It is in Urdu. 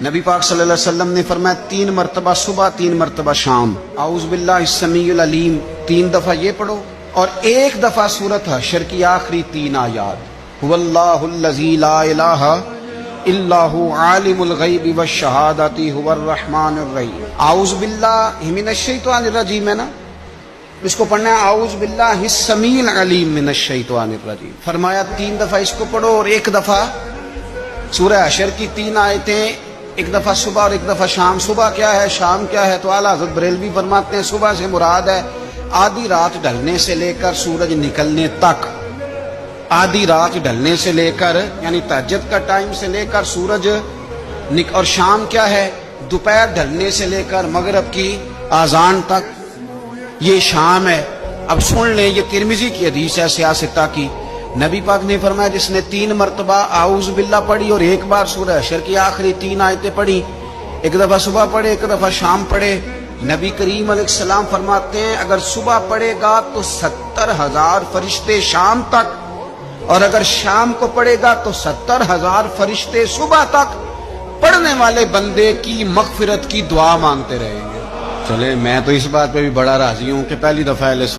نبی پاک صلی اللہ علیہ وسلم نے فرمایا 3 مرتبہ صبح 3 مرتبہ شام اعوذ باللہ السمیع العلیم 3 دفعہ یہ پڑھو، اور 1 دفعہ سورۃ حشر کی آخری 3 آیات هو اللہ الذی لا الہ الا هو عالم الغیب والشہادۃ هو الرحمن الرحیم۔ اعوذ باللہ من الشیطان الرجیم ہے نا، اس کو پڑھنا ہے اعوذ باللہ السمیع العلیم من الشیطان الرجیم۔ فرمایا 3 دفعہ اس کو پڑھو اور 1 دفعہ سورہ حشر کی 3 آیتیں، 1 دفعہ صبح اور 1 دفعہ شام۔ صبح کیا ہے، شام کیا ہے؟ تو اعلیٰ حضرت بریلوی فرماتے ہیں صبح سے مراد ہے آدھی رات ڈھلنے سے لے کر سورج نکلنے تک، آدھی رات ڈھلنے سے لے کر یعنی تہجد کا ٹائم سے لے کر سورج اور شام کیا ہے، دوپہر ڈھلنے سے لے کر مغرب کی اذان تک، یہ شام ہے۔ اب سن لیں، یہ ترمذی کی حدیث ہے سیاستہ کی، نبی پاک نے فرمایا جس نے 3 مرتبہ اعوذ باللہ پڑھی اور 1 بار سورہ حشر کی آخری 3 آیتیں پڑھی، 1 دفعہ صبح پڑھے 1 دفعہ شام پڑھے، نبی کریم علیہ السلام فرماتے ہیں اگر صبح پڑھے گا تو 70,000 فرشتے شام تک، اور اگر شام کو پڑھے گا تو 70,000 فرشتے صبح تک پڑھنے والے بندے کی مغفرت کی دعا مانگتے رہیں گے۔ چلے میں تو اس بات پہ بھی بڑا راضی ہوں کہ پہلی دفعہ